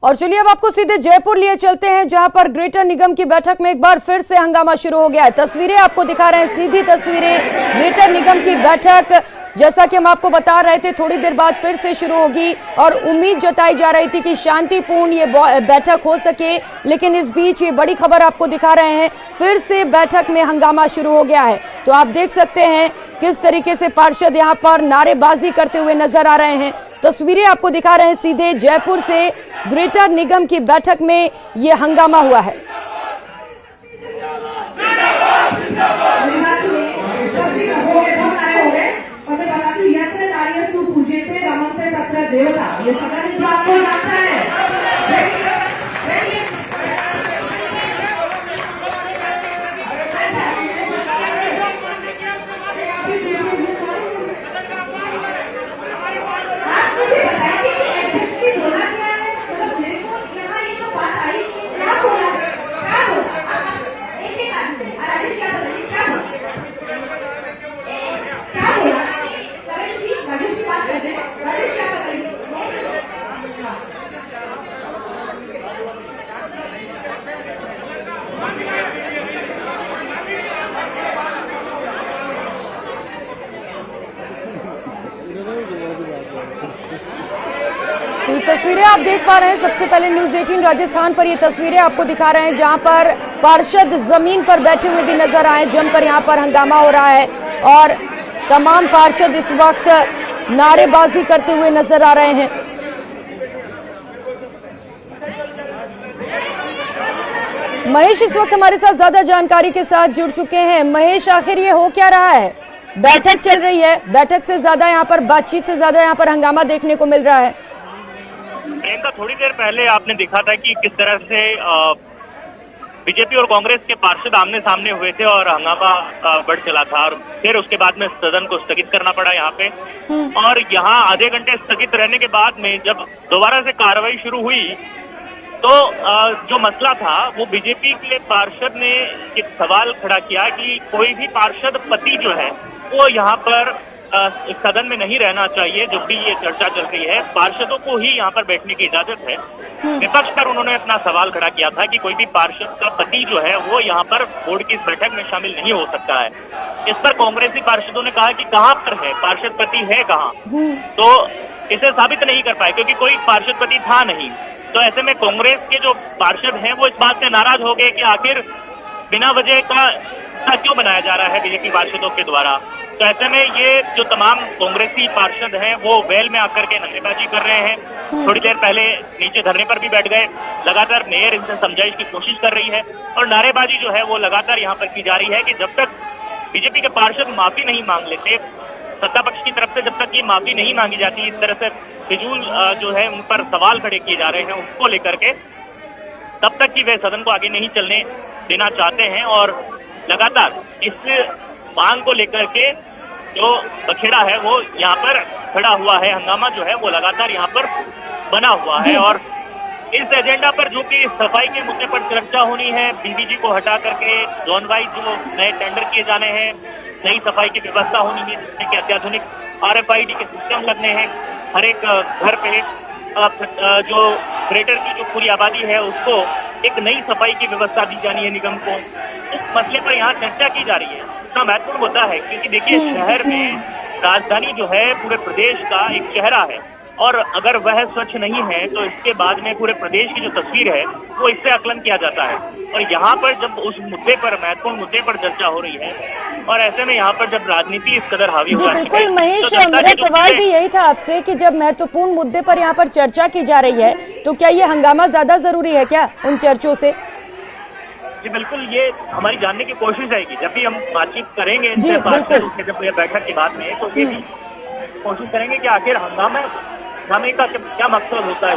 और चलिए अब आपको सीधे जयपुर लिए चलते हैं, जहां पर ग्रेटर निगम की बैठक में एक बार फिर से हंगामा शुरू हो गया है। तस्वीरें आपको दिखा रहे हैं, सीधी तस्वीरें ग्रेटर निगम की बैठक। जैसा कि हम आपको बता रहे थे, थोड़ी देर बाद फिर से शुरू होगी और उम्मीद जताई जा रही थी कि शांतिपूर्ण ये बैठक हो सके, लेकिन इस बीच ये बड़ी खबर आपको दिखा रहे हैं, फिर से बैठक में हंगामा शुरू हो गया है। तो आप देख सकते हैं किस तरीके से पार्षद यहाँ पर नारेबाजी करते हुए नजर आ रहे हैं। तस्वीरें आपको दिखा रहे हैं सीधे जयपुर से, ग्रेटर निगम की बैठक में ये हंगामा हुआ है। ये सदन इस बात को जानता है। तो ये तस्वीरें आप देख पा रहे हैं, सबसे पहले न्यूज़ 18 राजस्थान पर ये तस्वीरें आपको दिखा रहे हैं, जहां पर पार्षद जमीन पर बैठे हुए भी नजर आए। जमकर यहां पर हंगामा हो रहा है और तमाम पार्षद इस वक्त नारेबाजी करते हुए नजर आ रहे हैं। महेश इस वक्त हमारे साथ ज्यादा जानकारी के साथ जुड़ चुके हैं। महेश, आखिर ये हो क्या रहा है? बैठक चल रही है, बैठक से ज्यादा यहाँ पर बातचीत से ज्यादा यहाँ पर हंगामा देखने को मिल रहा है। प्रियंका, थोड़ी देर पहले आपने देखा था कि किस तरह से बीजेपी और कांग्रेस के पार्षद आमने सामने हुए थे और हंगामा बढ़ चला था, और फिर उसके बाद में सदन को स्थगित करना पड़ा यहाँ पे। और यहाँ आधे घंटे स्थगित रहने के बाद में जब दोबारा से कार्रवाई शुरू हुई तो जो मसला था वो बीजेपी के पार्षद ने एक सवाल खड़ा किया कि कोई भी पार्षद पति जो है वो यहाँ पर सदन में नहीं रहना चाहिए। जब भी ये चर्चा चल रही है, पार्षदों को ही यहाँ पर बैठने की इजाजत है। विपक्ष पर उन्होंने अपना सवाल खड़ा किया था कि कोई भी पार्षद का पति जो है वो यहाँ पर बोर्ड की इस बैठक में शामिल नहीं हो सकता है। इस पर कांग्रेसी पार्षदों ने कहा कि कहाँ पर है पार्षद पति, है कहाँ? तो इसे साबित नहीं कर पाए क्योंकि कोई पार्षद पति था नहीं। तो ऐसे में कांग्रेस के जो पार्षद हैं वो इस बात से नाराज हो गए कि आखिर बिना वजह का क्यों बनाया जा रहा है बीजेपी पार्षदों के द्वारा। तो ऐसे में ये जो तमाम कांग्रेसी पार्षद हैं वो वेल में आकर के नारेबाजी कर रहे हैं। थोड़ी देर पहले नीचे धरने पर भी बैठ गए। लगातार मेयर इनसे समझाइश की कोशिश कर रही है और नारेबाजी जो है वो लगातार यहाँ पर की जा रही है कि जब तक बीजेपी के पार्षद माफी नहीं मांग लेते, सत्ता पक्ष की तरफ से जब तक ये माफी नहीं मांगी जाती, इस तरह से फिजूल जो है उन पर सवाल खड़े किए जा रहे हैं उसको लेकर के, तब तक कि वे सदन को आगे नहीं चलने देना चाहते हैं। और लगातार इस मांग को लेकर के जो बखेड़ा है वो यहाँ पर खड़ा हुआ है, हंगामा जो है वो लगातार यहाँ पर बना हुआ है। और इस एजेंडा पर जो कि सफाई के मुद्दे पर चर्चा होनी है, बीडीजी को हटा करके जोन वाइज जो नए टेंडर किए जाने हैं, नई सफाई की व्यवस्था होनी है जिसमें कि अत्याधुनिक RFID के सिस्टम लगने हैं हर एक घर पे। जो ग्रेटर की जो पूरी आबादी है उसको एक नई सफाई की व्यवस्था दी जानी है निगम को। इस मसले पर यहाँ चर्चा की जा रही है। इतना महत्वपूर्ण मुद्दा है क्योंकि देखिए, शहर में राजधानी जो है पूरे प्रदेश का एक चेहरा है और अगर वह स्वच्छ नहीं है तो इसके बाद में पूरे प्रदेश की जो तस्वीर है वो इससे आकलन किया जाता है। और यहाँ पर जब उस मुद्दे पर, महत्वपूर्ण मुद्दे पर चर्चा हो रही है और ऐसे में यहाँ पर जब राजनीति इस कदर हावी हुआ है। बिल्कुल महेश, मेरा सवाल भी यही था आपसे कि जब महत्वपूर्ण मुद्दे पर यहाँ पर चर्चा की जा रही है तो क्या ये हंगामा ज्यादा जरूरी है क्या उन चर्चों से? जी बिल्कुल, ये हमारी जानने की कोशिश रहेगी जब भी हम बातचीत करेंगे जी, जब ये बैठक के बाद में, तो ये भी कोशिश करेंगे कि आखिर हंगामे का क्या मकसद होता है।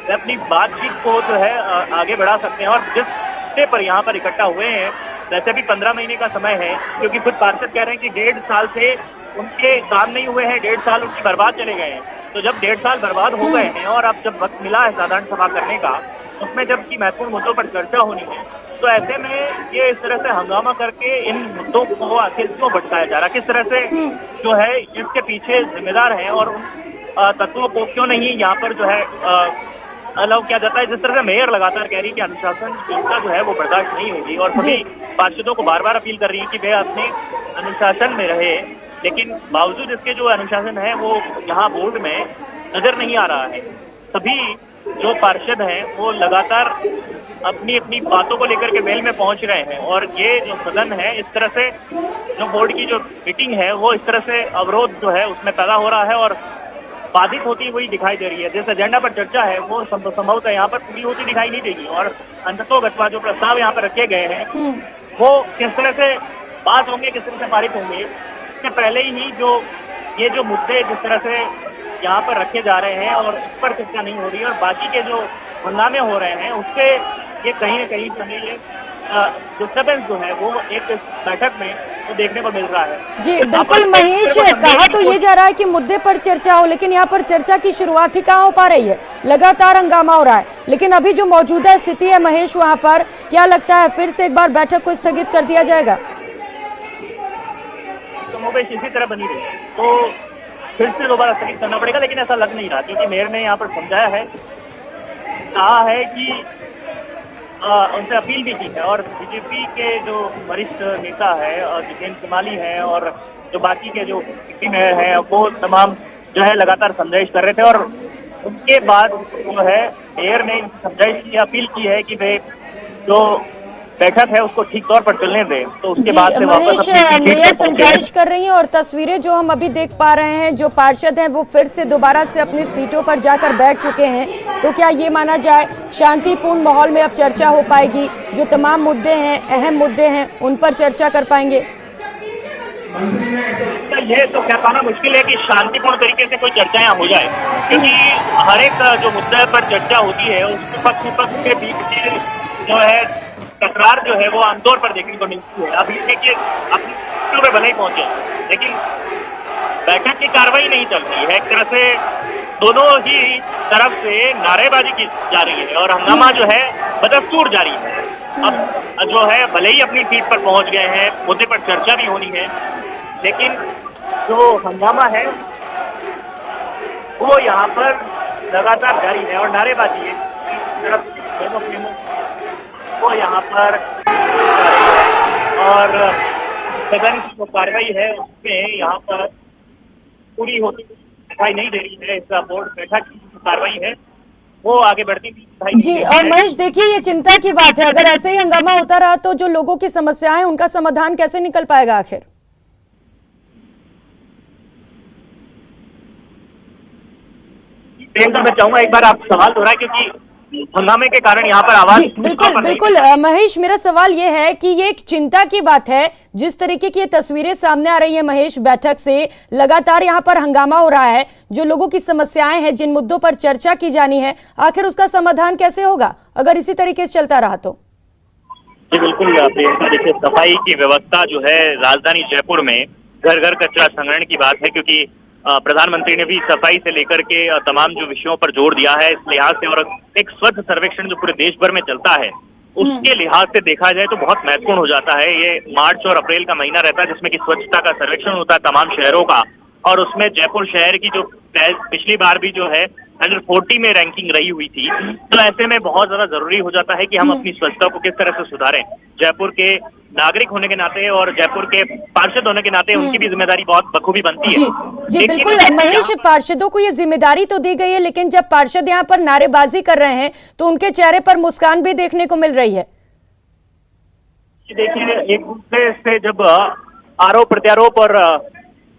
वे अपनी बातचीत को जो है आगे बढ़ा सकते हैं। और जिस मुद्दे पर यहाँ पर इकट्ठा हुए हैं, वैसे भी 15 महीने का समय है क्योंकि खुद पार्षद कह रहे हैं कि 1.5 साल से उनके काम नहीं हुए हैं, 1.5 साल उनकी बर्बाद चले गए हैं। तो जब 1.5 साल बर्बाद हो गए हैं और अब जब वक्त मिला है साधारण सभा करने का, उसमें जबकि महत्वपूर्ण मुद्दों पर चर्चा होनी है, तो ऐसे में ये इस तरह से हंगामा करके इन मुद्दों को आखिर क्यों भटकाया जा रहा है, किस तरह से जो है इसके पीछे जिम्मेदार है और उन तत्वों को क्यों नहीं यहाँ पर जो है अलाउ किया जाता है। जिस तरह से मेयर लगातार कह रही है कि अनुशासनहीनता जो है वो बर्दाश्त नहीं होगी और सभी पार्षदों को बार बार अपील कर रही है कि वे अपने अनुशासन में रहे, लेकिन बावजूद इसके जो अनुशासन है वो यहाँ बोर्ड में नजर नहीं आ रहा है। सभी जो पार्षद हैं वो लगातार अपनी अपनी बातों को लेकर के वेल में पहुंच रहे हैं और ये जो सदन है इस तरह से जो बोर्ड की जो मीटिंग है वो इस तरह से अवरोध जो है उसमें पैदा हो रहा है और बाधित होती हुई दिखाई दे रही है। जिस एजेंडा पर चर्चा है वो संभवतः यहाँ पर पूरी होती दिखाई नहीं देगी और अंततोगत्वा जो प्रस्ताव यहाँ पर रखे गए हैं वो किस तरह से पास होंगे, किस तरह से पारित होंगे, इससे पहले ही जो ये जो मुद्दे जिस तरह से यहाँ पर रखे जा रहे हैं और उस पर चर्चा नहीं हो रही है और बाकी के जो हंगामे हो रहे हैं उससे ये कहीं न कहीं ये डिस्टर्बेंस जो है वो एक बैठक में वो देखने को मिल रहा है। जी बिल्कुल महेश, कहा तो ये जा रहा है कि मुद्दे पर चर्चा हो, लेकिन यहाँ पर चर्चा की शुरुआत ही कहाँ हो पा रही है, लगातार हंगामा हो रहा है। लेकिन अभी जो मौजूदा स्थिति है महेश, वहाँ पर क्या लगता है फिर से एक बार बैठक को स्थगित कर दिया जाएगा? तो मोबाइल इसी तरह बनी रही तो फिर से दोबारा स्थगित करना पड़ेगा, लेकिन ऐसा लग नहीं रहा क्योंकि मेयर ने यहाँ पर समझाया है, कहा है कि उनसे अपील भी की है और बीजेपी के जो वरिष्ठ नेता है जितेंद्र सिमाली है और जो बाकी के जो मेयर हैं वो तमाम जो है लगातार समझाइश कर रहे थे और उनके बाद जो है मेयर ने समझाइश की अपील की है कि वे जो बैठक है उसको ठीक तौर पर चलने दें। तो उसके बाद से वापस मेयर समझाइश कर रही हैं और तस्वीरें जो हम अभी देख पा रहे हैं, जो पार्षद हैं वो फिर से दोबारा से अपनी सीटों पर जाकर बैठ चुके हैं। तो क्या ये माना जाए शांतिपूर्ण माहौल में अब चर्चा हो पाएगी, जो तमाम मुद्दे हैं, अहम मुद्दे हैं, उन पर चर्चा कर पाएंगे? ये तो कह पाना मुश्किल है कि शांतिपूर्ण तरीके से कोई चर्चा यहाँ हो जाए, क्योंकि हर एक जो मुद्दे पर चर्चा होती है उसके पक्ष विपक्ष के बीच जो है तकरार जो है वो आमतौर पर देखने को मिलती है। अभी देखिए अपनी सीटों पे भले ही पहुंचे, लेकिन बैठक की कार्रवाई नहीं चल रही है। एक तरह से दोनों ही तरफ से नारेबाजी की जा रही है और हंगामा जो है बदस्तूर जारी है। अब जो है भले ही अपनी सीट पर पहुंच गए हैं, मुद्दे पर चर्चा भी होनी है, लेकिन जो हंगामा है वो यहाँ पर लगातार जारी है और नारेबाजी है वो यहाँ पर और सदन की जो कार्रवाई है उसमें यहाँ पर पूरी होती दिखाई नहीं दे रही है। इस बोर्ड बैठक की जो कार्रवाई है वो आगे बढ़ती दिखाई नहीं जी। और महेश देखिए ये चिंता की बात है, अगर ऐसे ही हंगामा होता रहा तो जो लोगों की समस्याएं उनका समाधान कैसे निकल पाएगा आखिर? मैं चाहूंगा एक बार आप सवाल दोहराएं क्योंकि हंगामे के कारण यहाँ पर आवाज बिल्कुल बिल्कुल महेश, मेरा सवाल ये है कि ये एक चिंता की बात है, जिस तरीके की ये तस्वीरें सामने आ रही है महेश, बैठक से लगातार यहाँ पर हंगामा हो रहा है, जो लोगों की समस्याएं हैं, जिन मुद्दों पर चर्चा की जानी है, आखिर उसका समाधान कैसे होगा अगर इसी तरीके से चलता रहा तो? जी बिल्कुल प्रियंका, देखिए सफाई की व्यवस्था जो है राजधानी जयपुर में घर घर कचरा संग्रहण की बात है, क्योंकि प्रधानमंत्री ने भी सफाई से लेकर के तमाम जो विषयों पर जोर दिया है इस लिहाज से, और एक स्वच्छ सर्वेक्षण जो पूरे देश भर में चलता है उसके लिहाज से देखा जाए तो बहुत महत्वपूर्ण हो जाता है। ये मार्च और अप्रैल का महीना रहता है जिसमें कि स्वच्छता का सर्वेक्षण होता है तमाम शहरों का, और उसमें जयपुर शहर की जो पिछली बार भी जो है अंडर 40 में रैंकिंग रही हुई थी। तो ऐसे में बहुत ज्यादा जरूरी हो जाता है कि हम अपनी स्वच्छता को किस तरह से सुधारें। जयपुर के नागरिक होने के नाते और जयपुर के पार्षद होने के नाते उनकी भी जिम्मेदारी बहुत बखूबी बनती है। जी बिल्कुल महेश, पार्षदों को ये जिम्मेदारी तो दी गई है, लेकिन जब पार्षद यहाँ पर नारेबाजी कर रहे हैं तो उनके चेहरे पर मुस्कान भी देखने को मिल रही है। देखिए एक दूसरे से जब आरोप प्रत्यारोप और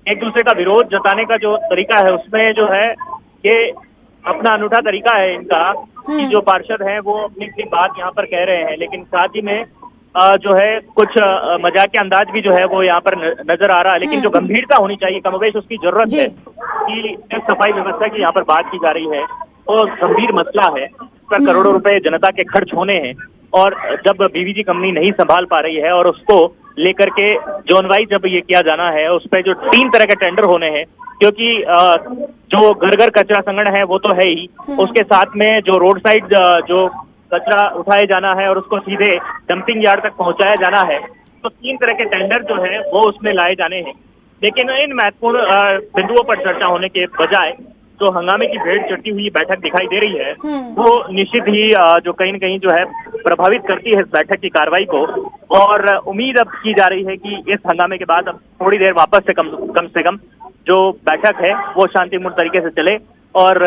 एक दूसरे का विरोध जताने का जो तरीका है उसमें जो है ये अपना अनूठा तरीका है इनका कि जो पार्षद हैं वो अपनी अपनी बात यहाँ पर कह रहे हैं, लेकिन साथ ही में जो है कुछ मजाकिया अंदाज भी जो है वो यहाँ पर नजर आ रहा है। लेकिन जो गंभीरता होनी चाहिए कमोबेश उसकी जरूरत है कि जो सफाई व्यवस्था की यहाँ पर बात की जा रही है वो गंभीर मसला है, इस पर करोड़ों रुपए जनता के खर्च होने हैं, और जब बीवीजी कंपनी नहीं संभाल पा रही है और उसको लेकर के जोन वाइज जब ये किया जाना है उस पर जो 3 तरह के टेंडर होने हैं, क्योंकि जो घर घर कचरा संग्रहण है वो तो है ही, उसके साथ में जो रोड साइड जो कचरा उठाए जाना है और उसको सीधे डंपिंग यार्ड तक पहुंचाया जाना है, तो 3 तरह के टेंडर जो है वो उसमें लाए जाने हैं। लेकिन इन महत्वपूर्ण बिंदुओं पर चर्चा होने के बजाय जो हंगामे की भेड़ चढ़ती हुई बैठक दिखाई दे रही है वो निश्चित ही जो कहीं न कहीं जो है प्रभावित करती है इस बैठक की कार्रवाई को। और उम्मीद अब की जा रही है कि इस हंगामे के बाद अब थोड़ी देर वापस से कम जो बैठक है वो शांतिपूर्ण तरीके से चले और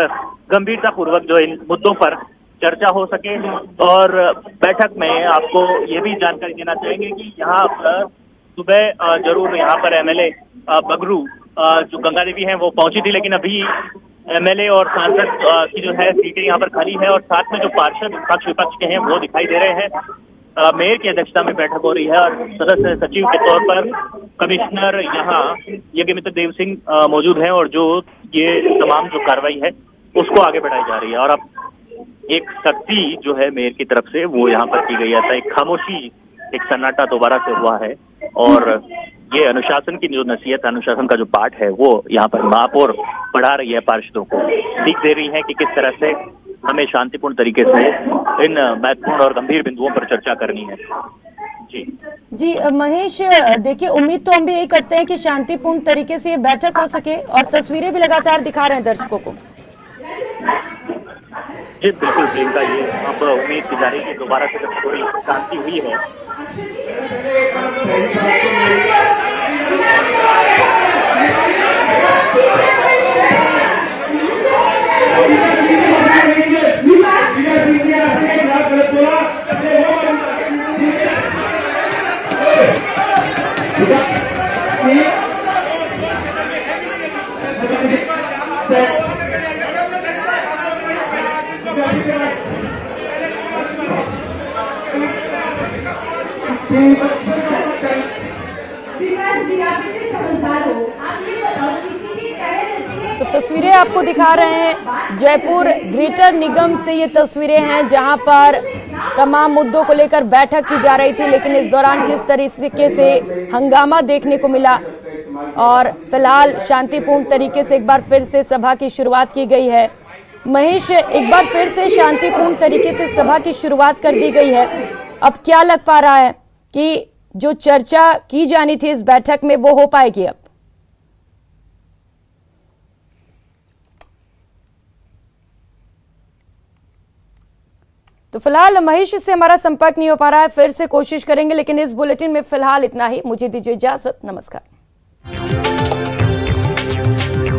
गंभीरता पूर्वक जो इन मुद्दों पर चर्चा हो सके। और बैठक में आपको ये भी जानकारी देना चाहेंगे कि यहाँ पर सुबह जरूर यहाँ पर एमएलए बगरू जो गंगा देवी हैं वो पहुंची थी, लेकिन अभी एमएलए और सांसद की जो है सीटें यहाँ पर खाली है और साथ में जो पार्षद पक्ष विपक्ष के हैं वो दिखाई दे रहे हैं। मेयर की अध्यक्षता में बैठक हो रही है और सदस्य सचिव के तौर पर कमिश्नर यहाँ यज्ञमित्र देव सिंह मौजूद हैं और जो ये तमाम जो कार्रवाई है उसको आगे बढ़ाई जा रही है। और अब एक सख्ती जो है मेयर की तरफ से वो यहाँ पर की गई है, एक खामोशी, एक सन्नाटा दोबारा से हुआ है और ये अनुशासन की जो नसीहत, अनुशासन का जो पाठ है वो यहाँ पर महापौर पढ़ा रही है, पार्षदों को सीख दे रही है कि किस तरह से हमें शांतिपूर्ण तरीके से इन महत्वपूर्ण और गंभीर बिंदुओं पर चर्चा करनी है। जी महेश, देखिए उम्मीद तो हम भी यही करते हैं कि शांतिपूर्ण तरीके से ये बैठक हो सके और तस्वीरें भी लगातार दिखा रहे हैं दर्शकों को। जी बिल्कुल प्रियंका, ये अब उम्मीद की जा रही है कि दोबारा से जब थोड़ी शांति हुई है तो तस्वीरें आपको दिखा रहे हैं जयपुर ग्रेटर निगम से। ये तस्वीरें हैं जहां पर तमाम मुद्दों को लेकर बैठक की जा रही थी, लेकिन इस दौरान किस तरीके से हंगामा देखने को मिला और फिलहाल शांतिपूर्ण तरीके से एक बार फिर से सभा की शुरुआत की गई है। महेश, एक बार फिर से शांतिपूर्ण तरीके से सभा की शुरुआत कर दी गई है। अब क्या लग पा रहा है कि जो चर्चा की जानी थी इस बैठक में वो हो पाएगी अब? तो फिलहाल महेश से हमारा संपर्क नहीं हो पा रहा है, फिर से कोशिश करेंगे, लेकिन इस बुलेटिन में फिलहाल इतना ही। मुझे दीजिए इजाजत, नमस्कार।